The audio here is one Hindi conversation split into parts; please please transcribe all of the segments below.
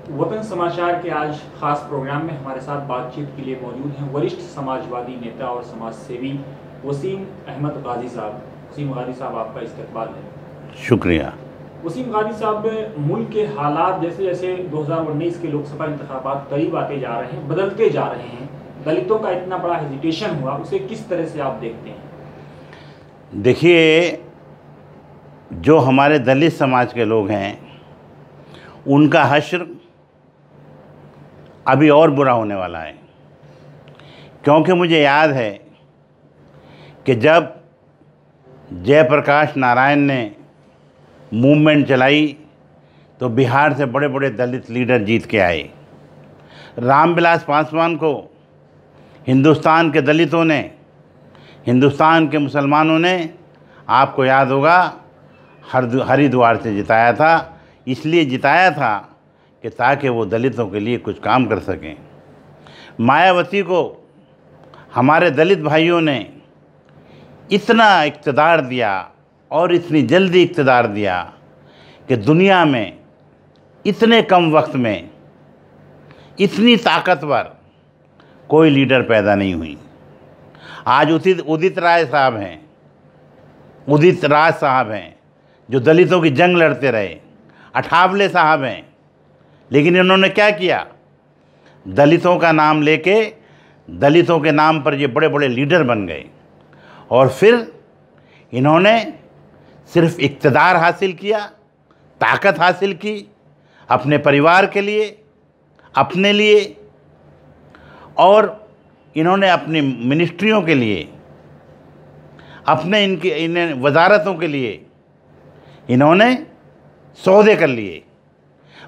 वतन समाचार के आज खास प्रोग्राम में हमारे साथ बातचीत के लिए मौजूद हैं वरिष्ठ समाजवादी नेता और समाज सेवी वसीम अहमद गाजी साहब। वसीम गाजी साहब, आपका इस्तकबाल है। शुक्रिया। वसीम गाजी साहब, मुल्क के हालात जैसे जैसे 2019 के लोकसभा इंतखाबात करीब आते जा रहे हैं, बदलते जा रहे हैं, दलितों का इतना बड़ा हेजिटेशन हुआ, उसे किस तरह से आप देखते हैं? देखिए, जो हमारे दलित समाज के लोग हैं उनका हश्र अभी और बुरा होने वाला है, क्योंकि मुझे याद है कि जब जयप्रकाश नारायण ने मूवमेंट चलाई तो बिहार से बड़े बड़े दलित लीडर जीत के आए। रामविलास पासवान को हिंदुस्तान के दलितों ने, हिंदुस्तान के मुसलमानों ने, आपको याद होगा, हरिद्वार से जिताया था। इसलिए जिताया था कि ताकि वो दलितों के लिए कुछ काम कर सकें। मायावती को हमारे दलित भाइयों ने इतना इक़्तिदार दिया और इतनी जल्दी इक़्तिदार दिया कि दुनिया में इतने कम वक्त में इतनी ताकतवर कोई लीडर पैदा नहीं हुई। आज उदित राय साहब हैं जो दलितों की जंग लड़ते रहे। अठावले साहब हैं, लेकिन इन्होंने क्या किया? दलितों का नाम लेके दलितों के नाम पर ये बड़े बड़े लीडर बन गए और फिर इन्होंने सिर्फ इक़्तिदार हासिल किया, ताकत हासिल की अपने परिवार के लिए, अपने लिए, और इन्होंने अपनी मिनिस्ट्रियों के लिए, अपने इन्हें वजारतों के लिए इन्होंने सौदे कर लिए।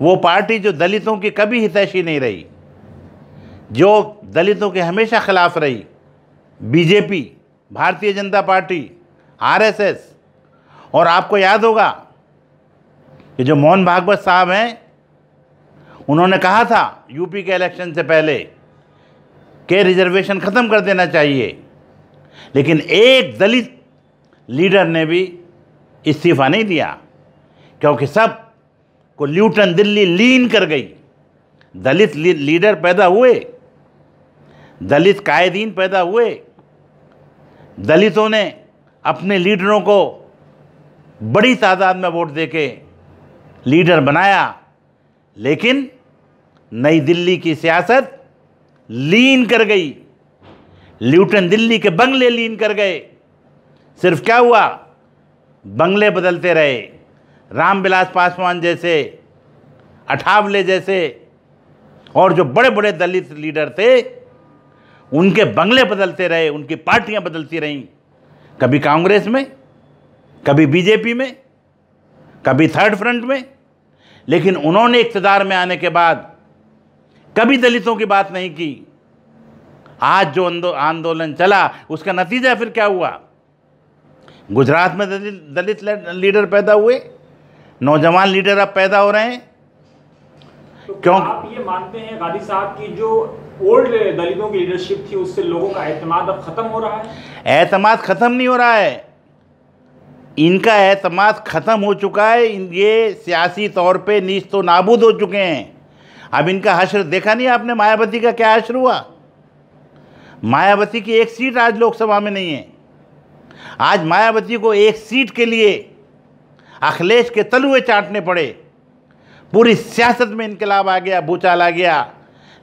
वो पार्टी जो दलितों की कभी हितैषी नहीं रही, जो दलितों के हमेशा खिलाफ रही, BJP, Bharatiya Janata party, RSS. और आपको याद होगा कि जो मोहन भागवत साहब हैं, उन्होंने कहा था यूपी के इलेक्शन से पहले कि रिजर्वेशन ख़त्म कर देना चाहिए, लेकिन एक दलित लीडर ने भी इस्तीफ़ा नहीं दिया, क्योंकि सब को ल्यूटन दिल्ली लीन कर गई। दलित लीडर पैदा हुए, दलित कायदीन पैदा हुए, दलितों ने अपने लीडरों को बड़ी तादाद में वोट देके लीडर बनाया, लेकिन नई दिल्ली की सियासत लीन कर गई। ल्यूटन दिल्ली के बंगले लीन कर गए। सिर्फ क्या हुआ? बंगले बदलते रहे। रामविलास पासवान जैसे, अठावले जैसे और जो बड़े बड़े दलित लीडर थे, उनके बंगले बदलते रहे, उनकी पार्टियां बदलती रहीं, कभी कांग्रेस में, कभी बीजेपी में, कभी थर्ड फ्रंट में, लेकिन उन्होंने इक़्तिदार में आने के बाद कभी दलितों की बात नहीं की। आज जो आंदोलन चला, उसका नतीजा फिर क्या हुआ? गुजरात में दलित लीडर पैदा हुए, नौजवान लीडर अब पैदा हो रहे हैं। तो क्यों आप ये मानते हैं गाजी साहब की जो ओल्ड दलितों की लीडरशिप थी, उससे लोगों का एतमाद अब ख़त्म हो रहा है? एतमाद ख़त्म नहीं हो रहा है, इनका एतमाद ख़त्म हो चुका है। ये सियासी तौर पे नीस्त तो नाबूद हो चुके हैं। अब इनका हश्र देखा नहीं आपने? मायावती का क्या हश्र हुआ? मायावती की एक सीट आज लोकसभा में नहीं है। आज मायावती को एक सीट के लिए अखिलेश के तलुए चाटने पड़े। पूरी सियासत में इनकलाब आ गया, भूचाल आ गया,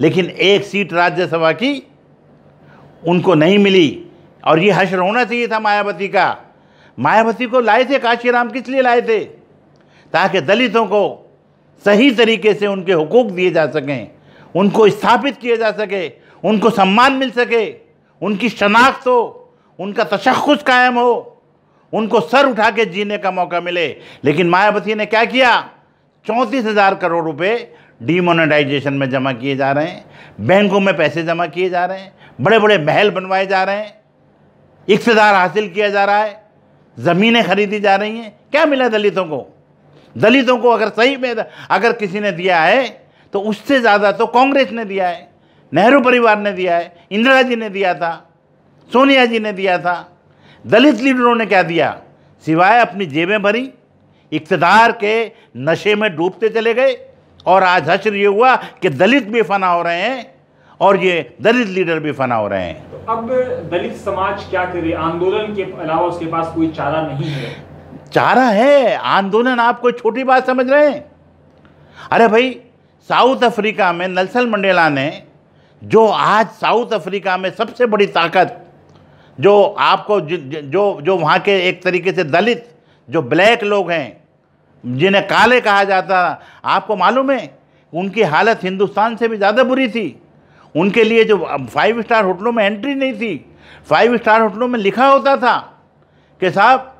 लेकिन एक सीट राज्यसभा की उनको नहीं मिली। और ये हश्र होना चाहिए था मायावती का। मायावती को लाए थे काशीराम, किस लिए लाए थे? ताकि दलितों को सही तरीके से उनके हुकूक दिए जा सकें, उनको स्थापित किया जा सके, उनको सम्मान मिल सके, उनकी शनाख्त हो, उनका तशख़्ख़ुस कायम हो, उनको सर उठा के जीने का मौका मिले। लेकिन मायावती ने क्या किया? 34,000 करोड़ रुपए डीमोनेटाइजेशन में जमा किए जा रहे हैं, बैंकों में पैसे जमा किए जा रहे हैं, बड़े बड़े महल बनवाए जा रहे हैं, इक़्तिदार हासिल किया जा रहा है, ज़मीनें खरीदी जा रही हैं। क्या मिला दलितों को? दलितों को अगर सही में अगर किसी ने दिया है तो उससे ज़्यादा तो कांग्रेस ने दिया है, नेहरू परिवार ने दिया है, इंदिरा जी ने दिया था, सोनिया जी ने दिया था। दलित लीडरों ने क्या दिया? सिवाय अपनी जेबें भरी, इक़्तिदार के नशे में डूबते चले गए और आज हश्र ये हुआ कि दलित भी फना हो रहे हैं और ये दलित लीडर भी फना हो रहे हैं। तो अब दलित समाज क्या करे? आंदोलन के अलावा उसके पास कोई चारा नहीं है। चारा है, आंदोलन आप कोई छोटी बात समझ रहे हैं? अरे भाई, साउथ अफ्रीका में नेल्सन मंडेला ने, जो आज साउथ अफ्रीका में सबसे बड़ी ताकत, जो आपको जो वहाँ के एक तरीके से दलित जो ब्लैक लोग हैं, जिन्हें काले कहा जाता, आपको मालूम है उनकी हालत हिंदुस्तान से भी ज़्यादा बुरी थी। उनके लिए जो 5 स्टार होटलों में एंट्री नहीं थी, 5 स्टार होटलों में लिखा होता था कि साहब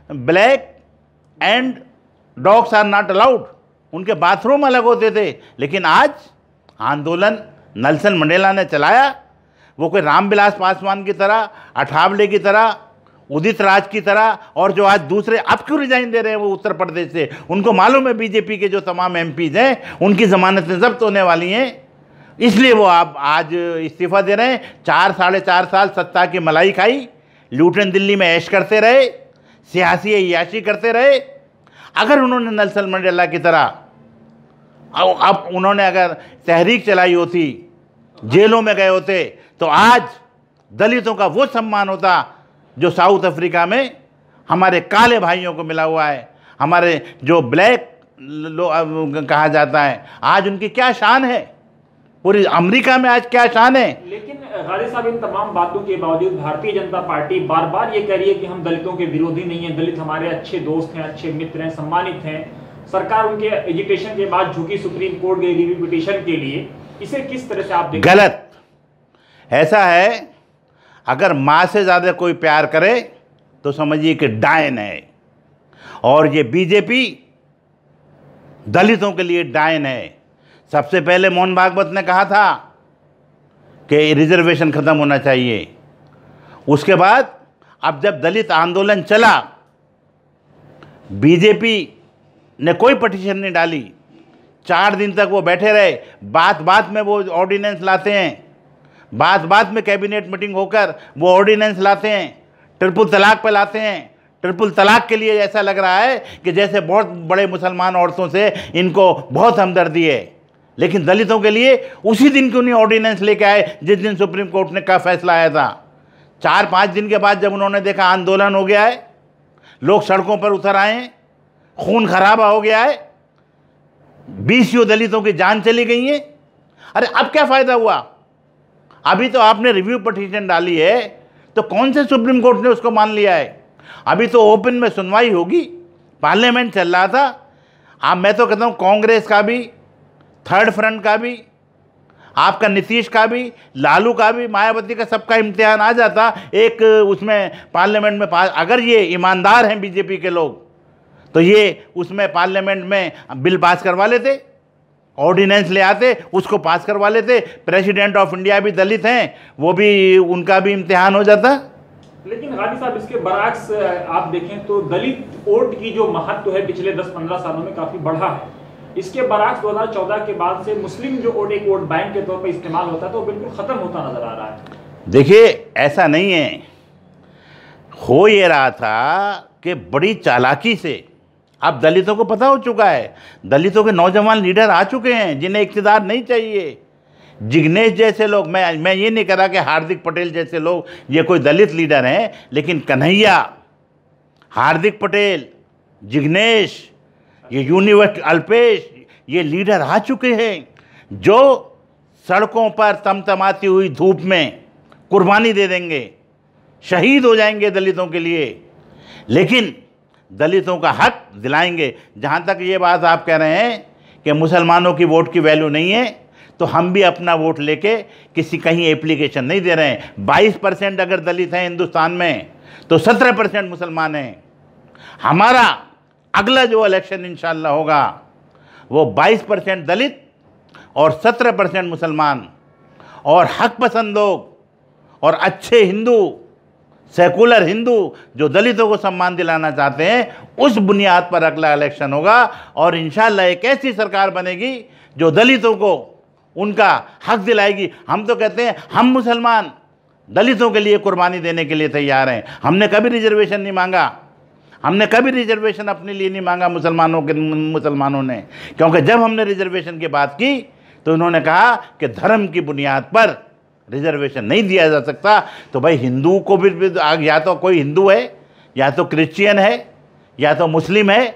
black and dogs are not allowed, उनके बाथरूम अलग होते थे। लेकिन आज आंदोलन नेल्सन मंडेला ने चलाया, वो कोई रामविलास पासवान की तरह, अठावले की तरह, उदित राज की तरह, और जो आज दूसरे अब क्यों रिजाइन दे रहे हैं वो उत्तर प्रदेश से, उनको मालूम है बीजेपी के जो तमाम एमपीज हैं उनकी ज़मानतें जब्त होने वाली हैं, इसलिए वो आप आज इस्तीफ़ा दे रहे हैं। 4 साढ़े 4 साल सत्ता की मलाई खाई, लूटन दिल्ली में ऐश करते रहे, सियासी अय्याशी करते रहे। अगर उन्होंने नेल्सन मंडेला की तरह अब उन्होंने अगर तहरीक चलाई होती, जेलों में गए होते, तो आज दलितों का वो सम्मान होता जो साउथ अफ्रीका में हमारे काले भाइयों को मिला हुआ है, हमारे जो ब्लैक कहा जाता है। आज उनकी क्या शान है, पूरी अमेरिका में आज क्या शान है। लेकिन गाजी साहब, इन तमाम बातों के बावजूद भारतीय जनता पार्टी बार बार ये कह रही है कि हम दलितों के विरोधी नहीं हैं, दलित हमारे अच्छे दोस्त हैं, अच्छे मित्र हैं, सम्मानित हैं। सरकार उनके एजुकेशन के बाद झुकी सुप्रीम कोर्ट गई रिव्यू पिटीशन के लिए, इसे किस तरह से आप देखते हैं? गलत। ऐसा है, अगर माँ से ज़्यादा कोई प्यार करे तो समझिए कि डायन है, और ये बीजेपी दलितों के लिए डायन है। सबसे पहले मोहन भागवत ने कहा था कि रिजर्वेशन ख़त्म होना चाहिए। उसके बाद अब जब दलित आंदोलन चला, बीजेपी ने कोई पटिशन नहीं डाली, 4 दिन तक वो बैठे रहे। बात बात में वो ऑर्डिनेंस लाते हैं, बात बात में कैबिनेट मीटिंग होकर वो ऑर्डिनेंस लाते हैं, ट्रिपल तलाक पे लाते हैं। ट्रिपल तलाक के लिए ऐसा लग रहा है कि जैसे बहुत बड़े मुसलमान औरतों से इनको बहुत हमदर्दी है, लेकिन दलितों के लिए उसी दिन क्यों नहीं ऑर्डिनेंस लेके आए जिस दिन सुप्रीम कोर्ट ने का फैसला आया था। 4-5 दिन के बाद जब उन्होंने देखा आंदोलन हो गया है, लोग सड़कों पर उतर आए हैं, खून खराबा हो गया है, 20 दलितों की जान चली गई है, अरे अब क्या फ़ायदा हुआ? अभी तो आपने रिव्यू पिटीशन डाली है, तो कौन से सुप्रीम कोर्ट ने उसको मान लिया है? अभी तो ओपन में सुनवाई होगी, पार्लियामेंट चल रहा था। अब मैं तो कहता हूँ कांग्रेस का भी, थर्ड फ्रंट का भी, आपका नीतीश का भी, लालू का भी, मायावती का, सबका इम्तिहान आ जाता एक उसमें पार्लियामेंट में पास। अगर ये ईमानदार हैं बीजेपी के लोग तो ये उसमें पार्लियामेंट में बिल पास करवा लेते, ऑर्डिनेंस ले आते, उसको पास करवा लेते। प्रेसिडेंट ऑफ इंडिया भी दलित हैं, वो भी, उनका भी इम्तिहान हो जाता। लेकिन गाजी साहब, इसके बरअक्स आप देखें तो दलित वोट की जो महत्व है पिछले 10-15 सालों में काफ़ी बढ़ा है। इसके बरअक्स 2014 के बाद से मुस्लिम जो वोट एक वोट बैंक के तौर पर इस्तेमाल होता है तो बिल्कुल ख़त्म होता नजर आ रहा है। देखिए, ऐसा नहीं है, हो ये रहा था कि बड़ी चालाकी से अब दलितों को पता हो चुका है, दलितों के नौजवान लीडर आ चुके हैं जिन्हें इक़्तिदार नहीं चाहिए। जिग्नेश जैसे लोग, मैं ये नहीं कह रहा कि हार्दिक पटेल जैसे लोग ये कोई दलित लीडर हैं, लेकिन कन्हैया, हार्दिक पटेल, जिग्नेश, ये यूनिवर्सिटी अल्पेश, ये लीडर आ चुके हैं जो सड़कों पर तमतमाती हुई धूप में कुर्बानी दे देंगे, शहीद हो जाएंगे दलितों के लिए, लेकिन दलितों का हक दिलाएंगे। जहाँ तक ये बात आप कह रहे हैं कि मुसलमानों की वोट की वैल्यू नहीं है, तो हम भी अपना वोट लेके किसी कहीं एप्लीकेशन नहीं दे रहे हैं। 22% अगर दलित हैं हिंदुस्तान में तो 17% मुसलमान हैं। हमारा अगला जो इलेक्शन इंशाल्लाह होगा वो 22% दलित और 17% मुसलमान और हक पसंद लोग और अच्छे हिंदू, सेकुलर हिंदू जो दलितों को सम्मान दिलाना चाहते हैं, उस बुनियाद पर अगला इलेक्शन होगा। और इंशाल्लाह एक ऐसी सरकार बनेगी जो दलितों को उनका हक दिलाएगी। हम तो कहते हैं हम मुसलमान दलितों के लिए कुर्बानी देने के लिए तैयार हैं। हमने कभी रिजर्वेशन नहीं मांगा, हमने कभी रिजर्वेशन अपने लिए नहीं मांगा मुसलमानों ने, क्योंकि जब हमने रिजर्वेशन की बात की तो उन्होंने कहा कि धर्म की बुनियाद पर रिजर्वेशन नहीं दिया जा सकता। तो भाई हिंदू को भी या तो कोई हिंदू है, या तो क्रिश्चियन है, या तो मुस्लिम है,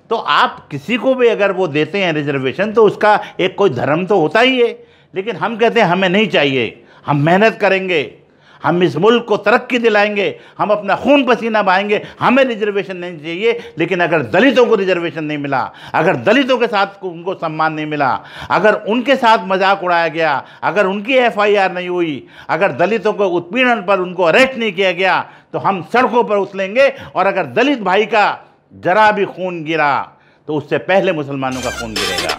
तो आप किसी को भी अगर वो देते हैं रिजर्वेशन तो उसका एक कोई धर्म तो होता ही है। लेकिन हम कहते हैं हमें नहीं चाहिए, हम मेहनत करेंगे, हम इस मुल्क को तरक्की दिलाएंगे, हम अपना खून पसीना बहाएंगे, हमें रिजर्वेशन नहीं चाहिए। लेकिन अगर दलितों को रिजर्वेशन नहीं मिला, अगर दलितों के साथ उनको सम्मान नहीं मिला, अगर उनके साथ मजाक उड़ाया गया, अगर उनकी FIR नहीं हुई, अगर दलितों को उत्पीड़न पर उनको अरेस्ट नहीं किया गया, तो हम सड़कों पर उतरेंगे। और अगर दलित भाई का जरा भी खून गिरा तो उससे पहले मुसलमानों का खून गिरेगा।